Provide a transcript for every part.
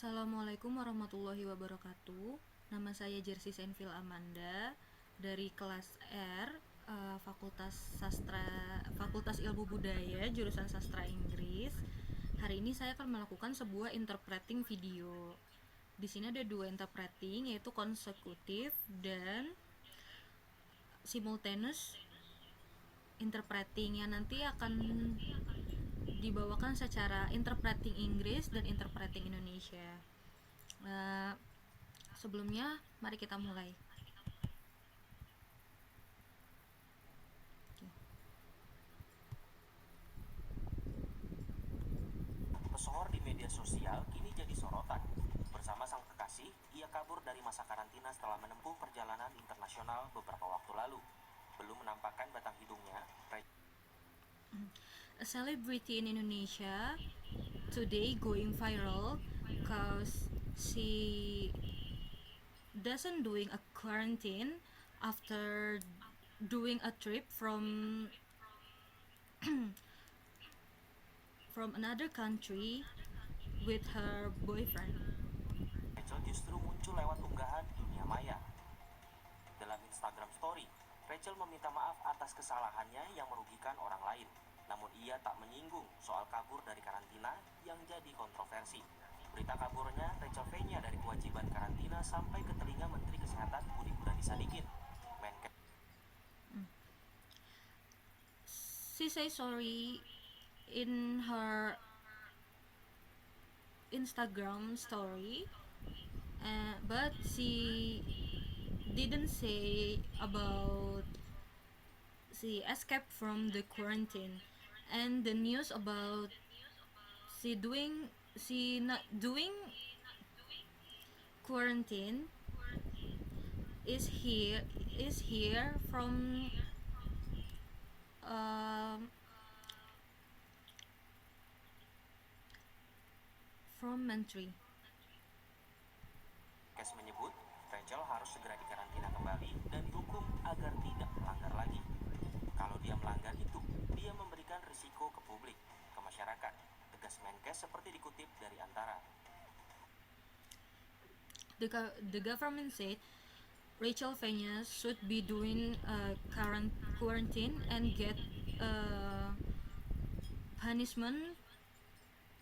Assalamualaikum warahmatullahi wabarakatuh. Nama saya Jersey Senvil Amanda dari kelas R, Fakultas Ilmu Budaya, jurusan Sastra Inggris. Hari ini saya akan melakukan sebuah interpreting video. Di sini ada dua interpreting, yaitu konsekutif dan simultaneous interpreting, yang nanti akan dibawakan secara interpreting Inggris dan interpreting Indonesia. Sebelumnya, mari kita mulai. Pesohor di media sosial kini jadi sorotan. Bersama sang kekasih, ia kabur dari masa karantina setelah menempuh perjalanan internasional beberapa waktu lalu. Belum menampakkan batang hidungnya, A celebrity in Indonesia today going viral cause she doesn't doing a quarantine after doing a trip from another country with her boyfriend. Rachel justru muncul lewat unggahan dunia maya. Dalam Instagram Story, Rachel meminta maaf atas kesalahannya yang merugikan orang lain. Namun ia tak menyinggung soal kabur dari karantina yang jadi kontroversi. Berita kaburnya Rachel V-nya dari kewajiban karantina sampai ke telinga Menteri Kesehatan Budi Gunadi Sadikin. She say sorry in her Instagram story, but she didn't say about she escaped from the quarantine, and the news about she not doing quarantine is here from Menteri. Kes menyebut Rachel harus segera dikarantina kembali dan dihukum agar tidak melanggar lagi. Kalau dia melanggar itu, dia memberikan risiko ke publik, ke masyarakat. Tegas Menkes seperti dikutip dari Antara. The government said Rachel V-nya should be doing quarantine and get punishment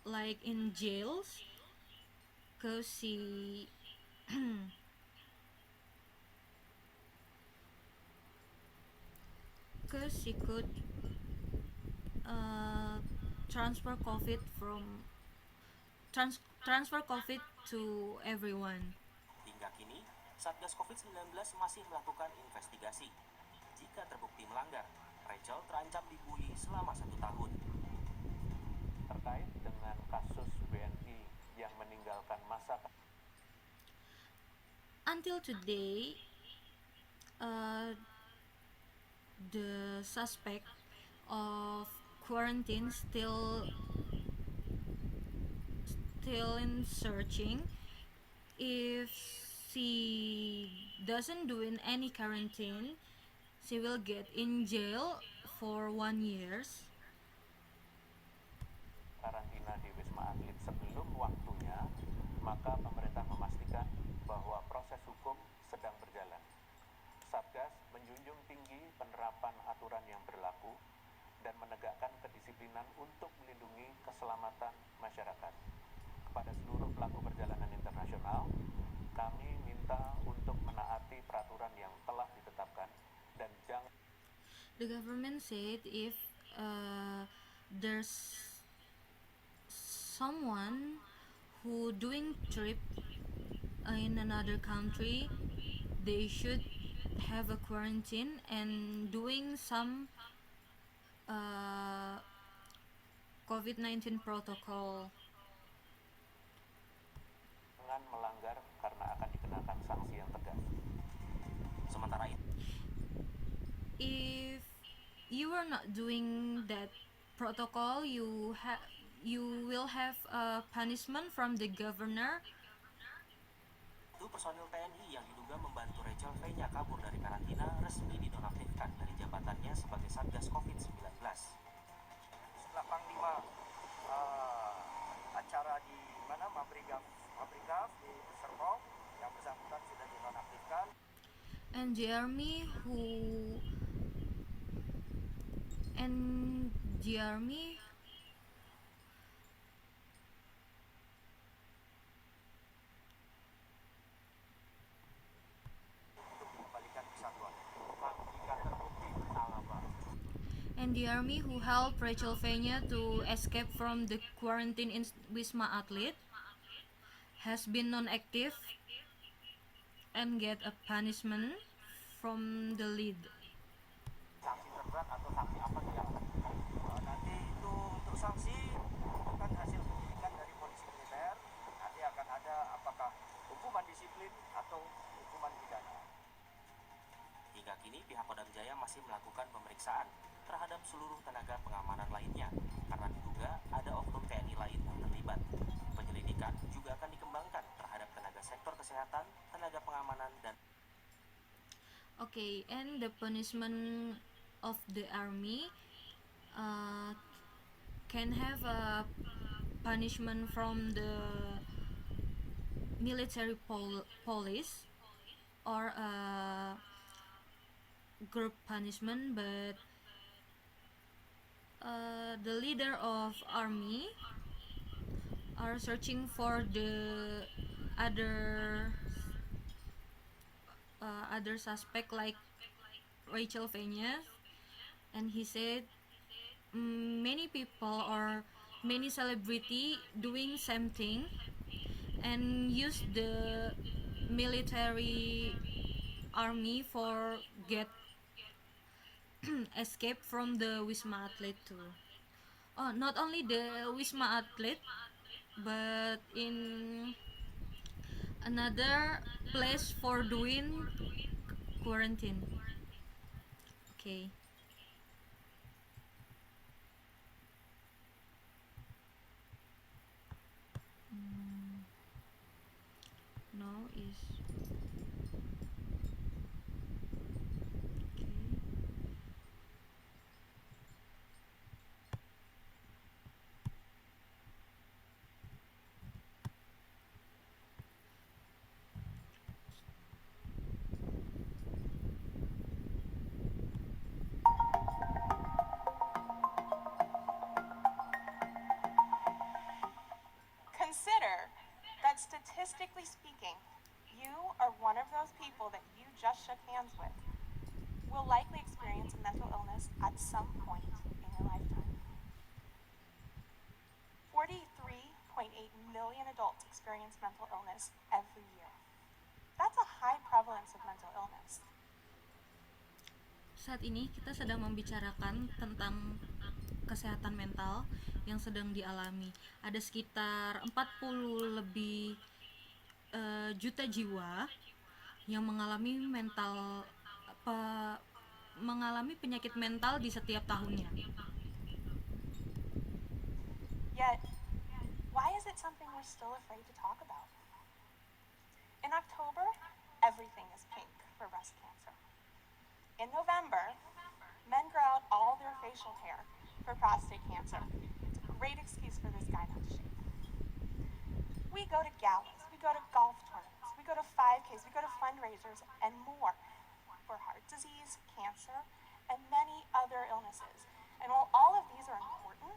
like in jails, cause she could transfer COVID to everyone. Hingga kini, Satgas COVID-19 masih melakukan investigasi. Jika terbukti melanggar, Rachel terancam dibully selama 1 tahun. Terkait dengan kasus WNI yang meninggalkan masa Until today, the suspect of quarantine still in searching. If she doesn't do in any quarantine, she will get in jail for 1 year. Karantina di Wisma Atlet sebelum waktunya, maka pemerintah memastikan bahwa proses hukum sedang berjalan. Satgas menjunjung tinggi penerapan aturan yang berlaku dan menegakkan kedisiplinan untuk melindungi keselamatan masyarakat. Kepada seluruh pelaku perjalanan internasional, kami minta untuk menaati peraturan yang telah ditetapkan dan jangan. The government said if there's someone who doing trip in another country, they should have a quarantine and doing some COVID-19 protocol. Jangan melanggar karena akan dikenakan sanksi yang tegas. Sementara itu, if you are not doing that protocol, you will have a punishment from the governor. itu personil TNI yang diduga membantu Rachel V-nya kabur dari karantina resmi dinonaktifkan dari jabatannya sebagai Satgas COVID-19. Setelah Panglima acara di mana Mabrigam And Jeremy who and Jeremy and the army who helped Rachel Fenya to escape from the quarantine in Wisma Atlet has been non-active and get a punishment from the lead. Sanksi terberat atau sanksi apa nih yang nanti itu untuk sanksi itu kan hasil penyidikan dari polisi militer, nanti akan ada apakah hukuman disiplin atau hukuman pidana. Hingga kini pihak Kodam Jaya masih melakukan pemeriksaan terhadap seluruh tenaga pengamanan lainnya karena diduga ada oknum TNI lain yang terlibat. Penyelidikan juga akan dikembangkan terhadap tenaga sektor kesehatan, tenaga pengamanan, dan Okay, and the punishment of the army uh, can have a punishment from the military police or a group punishment, but the leader of army are searching for the other other suspect like Rachel Fenya, and he said many people or many celebrity doing same thing and use the military army for get escape from the Wisma Atlet too. Oh, not only the Wisma Atlet, but in another place for doing quarantine. Okay. Now is okay. Consider that statistically speaking, you are one of those people that you just shook hands with will likely experience a mental illness at some point in your lifetime. 43.8 million adults experience mental illness every year. That's a high prevalence of mental illness. Saat ini kita sedang membicarakan tentang kesehatan mental yang sedang dialami. Ada sekitar 40 lebih juta jiwa yang mengalami penyakit mental di setiap tahunnya. Yet, why is it something we're still afraid to talk about? In October, everything is pink for breast cancer. In November, men grow out all their facial hair for prostate cancer. It's a great excuse for this guy not to shave. We go to galas, we go to golf tournaments, we go to 5Ks, we go to fundraisers, and more for heart disease, cancer, and many other illnesses. And while all of these are important,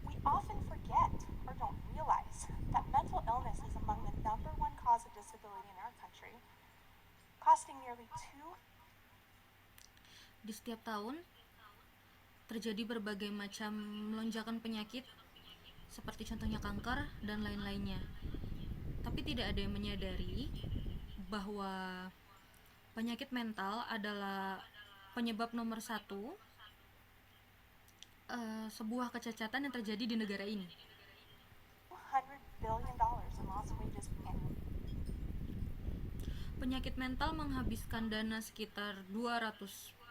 we often forget or don't realize that mental illness is among the number one cause of disability in our country, costing nearly Di setiap tahun terjadi berbagai macam lonjakan penyakit seperti contohnya kanker dan lain-lainnya. Tapi tidak ada yang menyadari bahwa penyakit mental adalah penyebab nomor satu sebuah kecacatan yang terjadi di negara ini. $200 billion in lost wages annually. Penyakit mental menghabiskan dana sekitar 200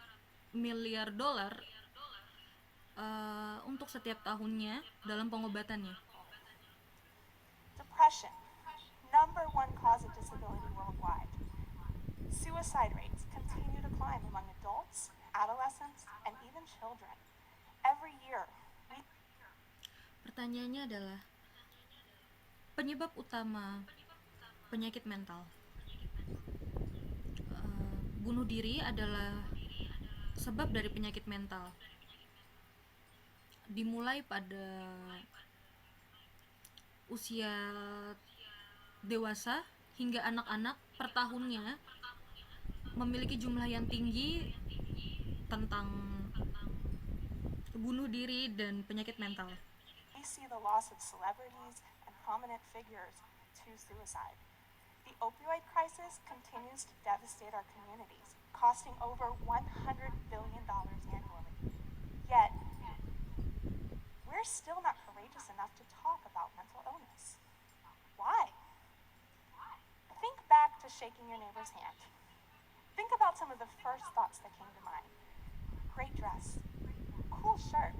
miliar dolar untuk setiap tahunnya dalam pengobatannya. Depression, number one cause of disability worldwide. Suicide rates continue to climb among adults, adolescents, and even children. Every year, Pertanyaannya adalah penyebab utama penyakit mental. bunuh diri adalah sebab dari penyakit mental. Dimulai pada usia dewasa hingga anak-anak per tahunnya memiliki jumlah yang tinggi tentang bunuh diri dan penyakit mental. We see the loss of celebrities and prominent figures to suicide. The opioid crisis continues to devastate our communities, costing over $100 billion annually. Yet, we're still not courageous enough to talk about mental illness. Why? Think back to shaking your neighbor's hand. Think about some of the first thoughts that came to mind. Great dress. Cool shirt.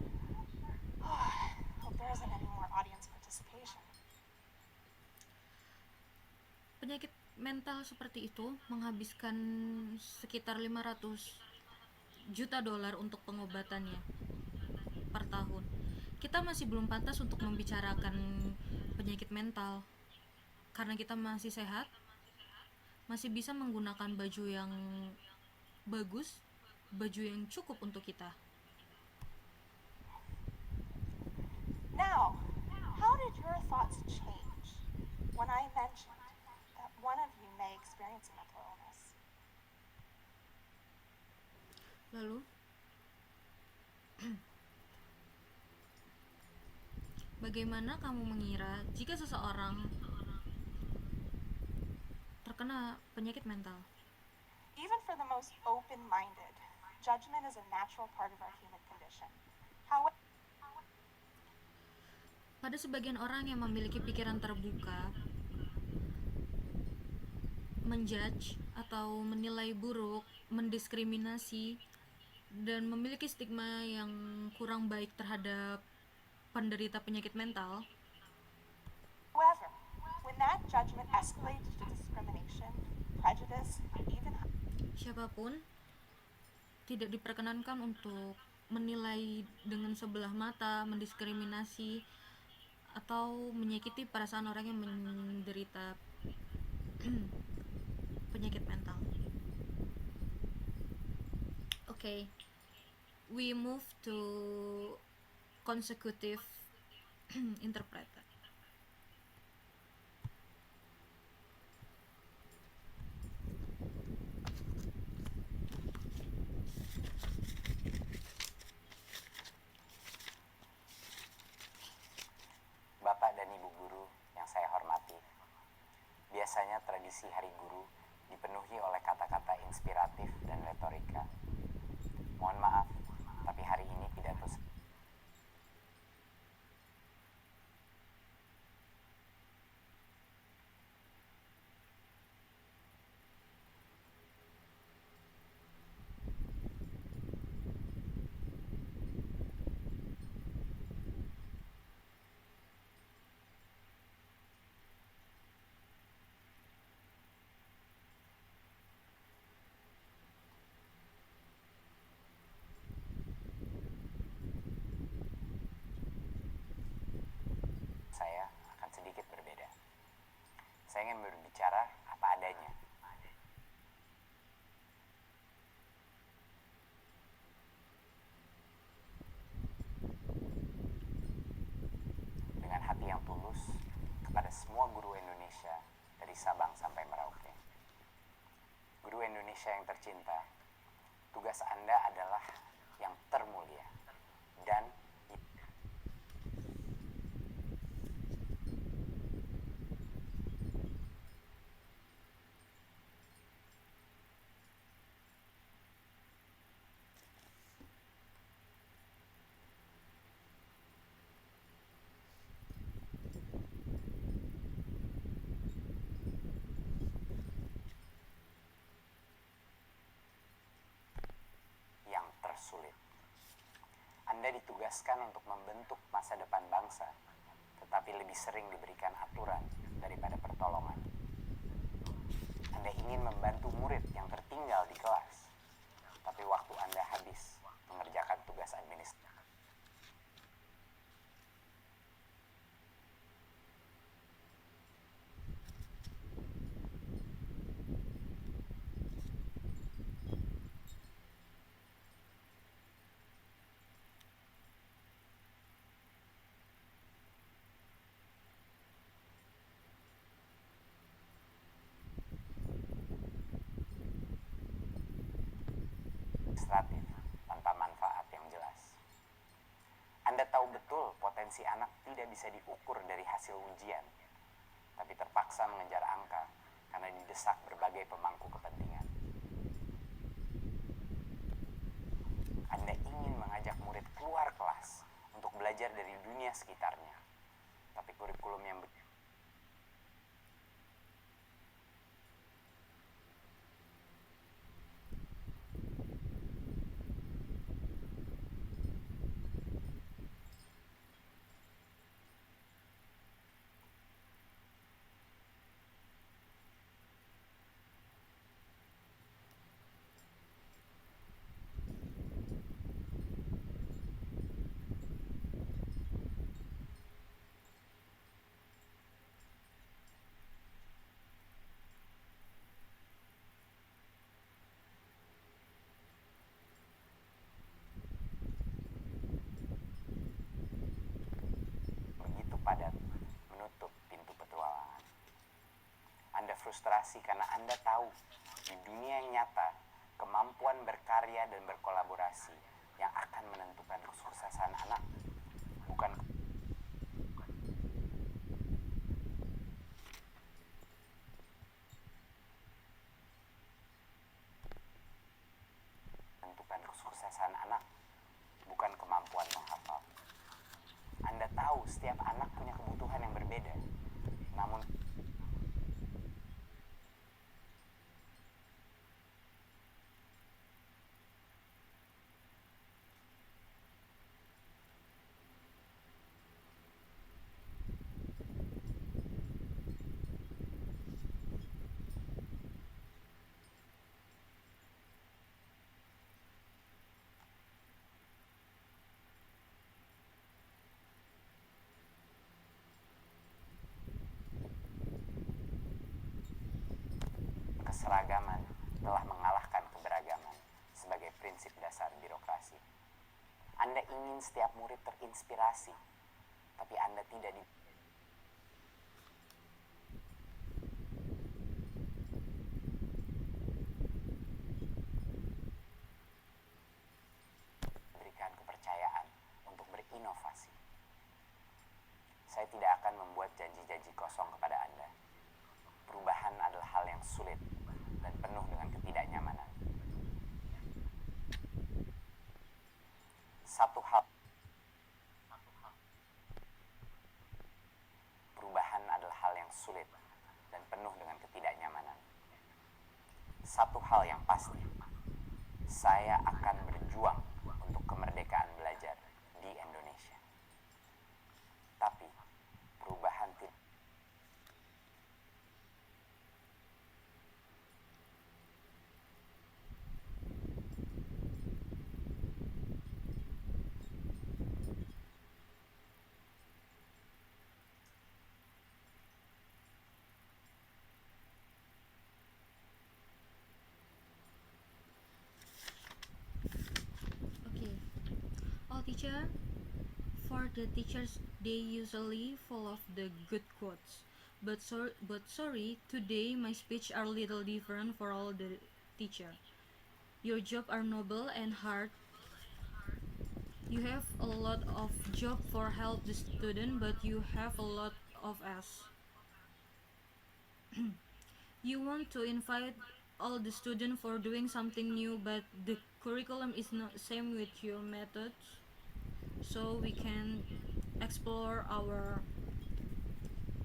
Hope there isn't any more audience participation. Penyakit mental seperti itu menghabiskan sekitar 500 juta dolar untuk pengobatannya per tahun. Kita masih belum pantas untuk membicarakan penyakit mental karena kita masih sehat, masih bisa menggunakan baju yang bagus, baju yang cukup untuk kita. Now, how did your thoughts change when I mentioned that one of you may experience a mental illness? Lalu, bagaimana kamu mengira jika seseorang terkena penyakit mental? Even for the most open-minded, judgment is a natural part of our human condition. However, Pada sebagian orang yang memiliki pikiran terbuka, menjudge atau menilai buruk, mendiskriminasi, dan memiliki stigma yang kurang baik terhadap penderita penyakit mental, when that judgment escalates to discrimination, prejudice, and even siapapun tidak diperkenankan untuk menilai dengan sebelah mata, mendiskriminasi, atau menyakiti perasaan orang yang menderita penyakit mental. Okay, we move to consecutive interpreter. Bapak dan Ibu guru yang saya hormati, biasanya tradisi Hari Guru dipenuhi oleh kata-kata inspiratif dan retorika. Mohon maaf, tapi hari ini pidato saya akan sedikit berbeda. Saya ingin berbicara apa adanya. Dengan hati yang tulus kepada semua guru Indonesia dari Sabang sampai Merauke. Guru Indonesia yang tercinta, tugas Anda adalah yang termulia dan yang tersulit. Anda ditugaskan untuk membentuk masa depan bangsa, tetapi lebih sering diberikan aturan daripada pertolongan. Anda ingin membantu murid yang tertinggal di kelas, tapi waktu Anda habis mengerjakan tugas administrasi. administratif tanpa manfaat yang jelas. Anda tahu betul potensi anak tidak bisa diukur dari hasil ujian, tapi terpaksa mengejar angka karena didesak berbagai pemangku kepentingan. Anda ingin mengajak murid keluar kelas untuk belajar dari dunia sekitarnya, tapi kurikulum yang begitu padat menutup pintu petualangan. Anda frustrasi karena Anda tahu di dunia yang nyata, kemampuan berkarya dan berkolaborasi yang akan menentukan kesuksesan anak, bukan menentukan kesuksesan anak, bukan kemampuan menghafal. Anda tahu setiap anak punya kebutuhan yang berbeda, namun keseragaman telah mengalahkan keberagaman sebagai prinsip dasar birokrasi. Anda ingin setiap murid terinspirasi, tapi Anda tidak diberikan kepercayaan untuk berinovasi. Saya tidak akan membuat janji-janji kosong kepada Anda. Perubahan adalah hal yang sulit dan penuh dengan ketidaknyamanan. Perubahan adalah hal yang sulit dan penuh dengan ketidaknyamanan. Satu hal yang pasti, saya akan berjuang untuk kemerdekaan belajar di Indonesia. Tapi perubahan tidak Okay. All teacher, for the teachers, they usually full of the good quotes. But sorry, today my speech are little different for all the teacher. Your job are noble and hard. You have a lot of job for help the student, but you have a lot of us. You want to invite all the student for doing something new, but the curriculum is not same with your methods, so we can explore our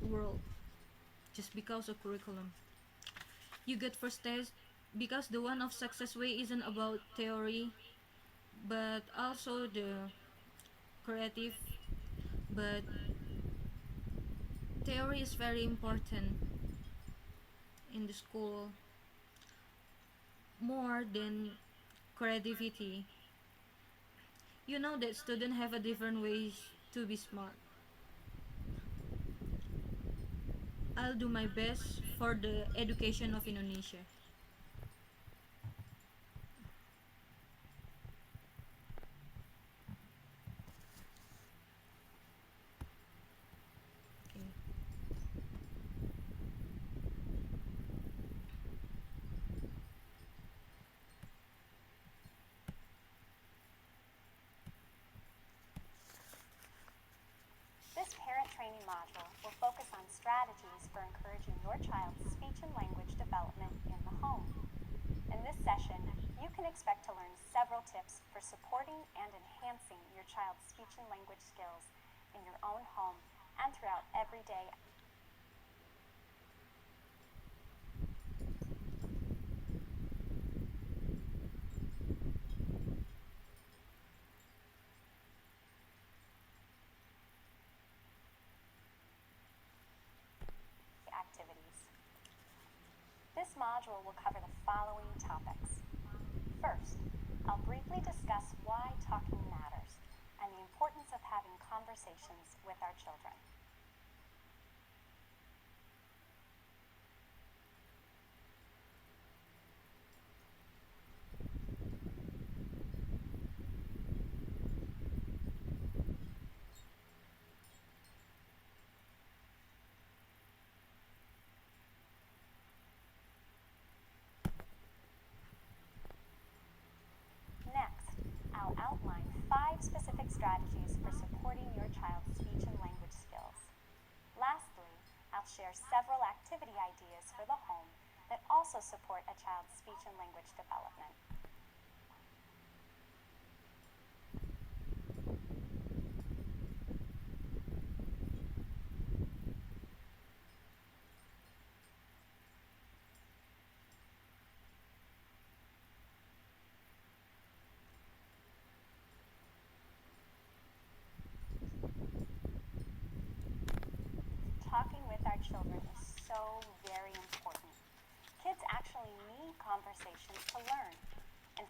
world just because of curriculum. You get first test because the one of success way isn't about theory, but also the creative. But theory is very important in the school more than creativity. You know that students have a different ways to be smart. I'll do my best for the education of Indonesia. Okay. module will focus on strategies for encouraging your child's speech and language development in the home. In this session, you can expect to learn several tips for supporting and enhancing your child's speech and language skills in your own home and throughout everyday activities. This module will cover the following topics. First, I'll briefly discuss why talking matters and the importance of having conversations with our children. Next, I'll outline 5 specific strategies for supporting your child's speech and language skills. Lastly, I'll share several activity ideas for the home that also support a child's speech and language development. Talking with our children is so very important. Kids actually need conversations to learn. And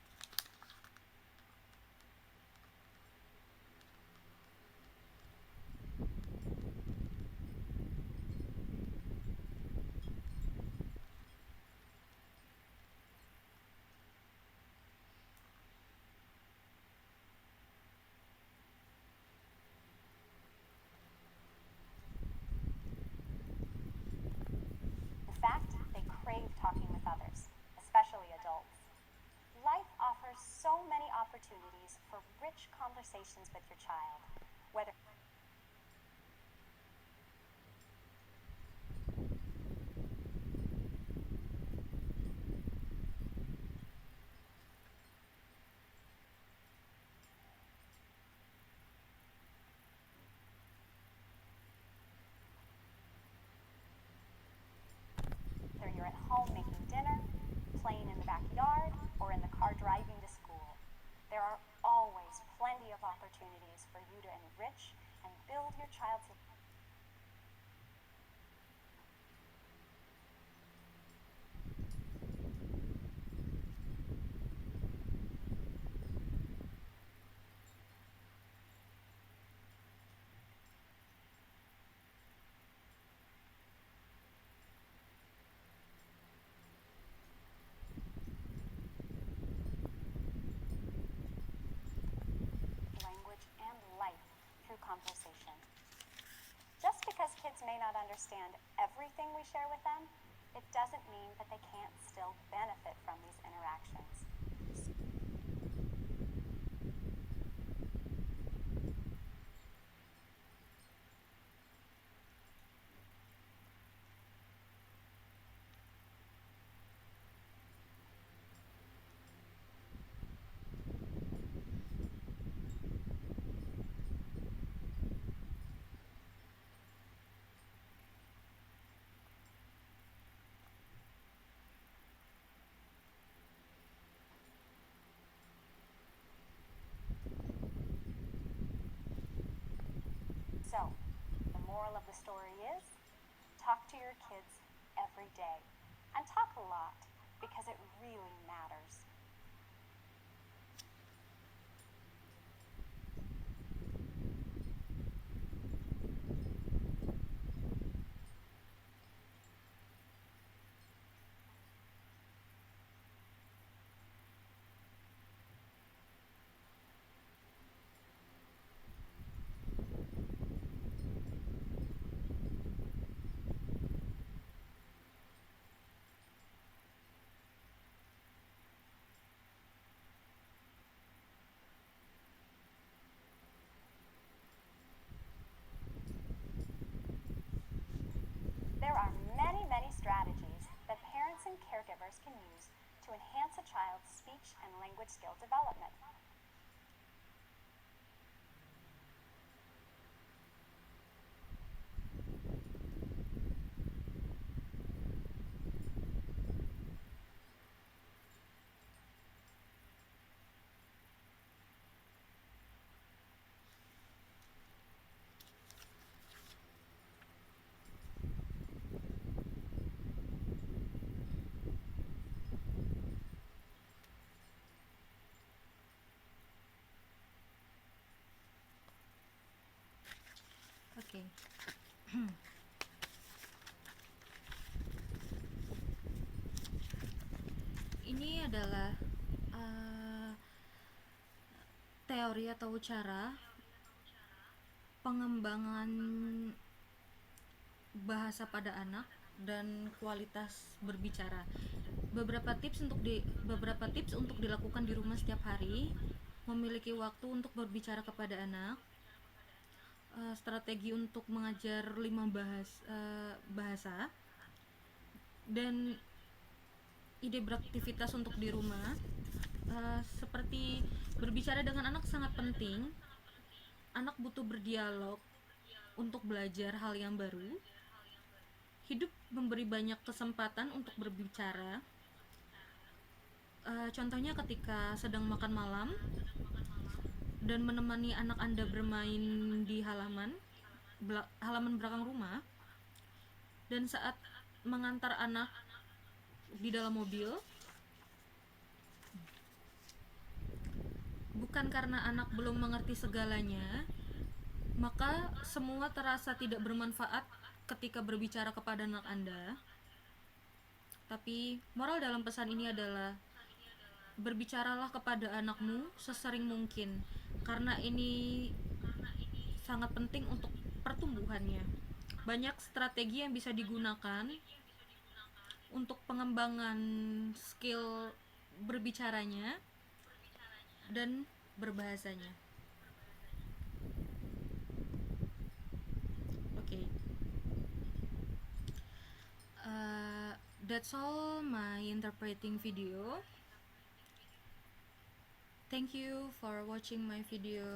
in fact, they crave talking with others, especially adults. Life offers so many opportunities for rich conversations with your child, whether you're at home making dinner, playing in the backyard, or in the car driving to school. There are always plenty of opportunities for you to enrich and build your child's language and life through conversation. Just because kids may not understand everything we share with them, it doesn't mean that they can't still benefit from these interactions. So, the moral of the story is, talk to your kids every day. And talk a lot, because it really matters. members can use to enhance a child's speech and language skill development. Oke. Ini adalah teori atau cara pengembangan bahasa pada anak dan kualitas berbicara. Beberapa tips untuk dilakukan di rumah setiap hari: memiliki waktu untuk berbicara kepada anak, strategi untuk mengajar 5 bahasa, dan ide beraktivitas untuk di rumah. Seperti berbicara dengan anak sangat penting. Anak butuh berdialog untuk belajar hal yang baru. Hidup memberi banyak kesempatan untuk berbicara. Contohnya ketika sedang makan malam dan menemani anak Anda bermain di halaman belakang rumah, dan saat mengantar anak di dalam mobil. Bukan karena anak belum mengerti segalanya, maka semua terasa tidak bermanfaat ketika berbicara kepada anak Anda. Tapi moral dalam pesan ini adalah berbicaralah kepada anakmu sesering mungkin, karena ini sangat penting untuk pertumbuhannya. Banyak strategi yang bisa digunakan untuk pengembangan skill berbicaranya dan berbahasanya. Okay. That's all my interpreting video. Thank you for watching my video.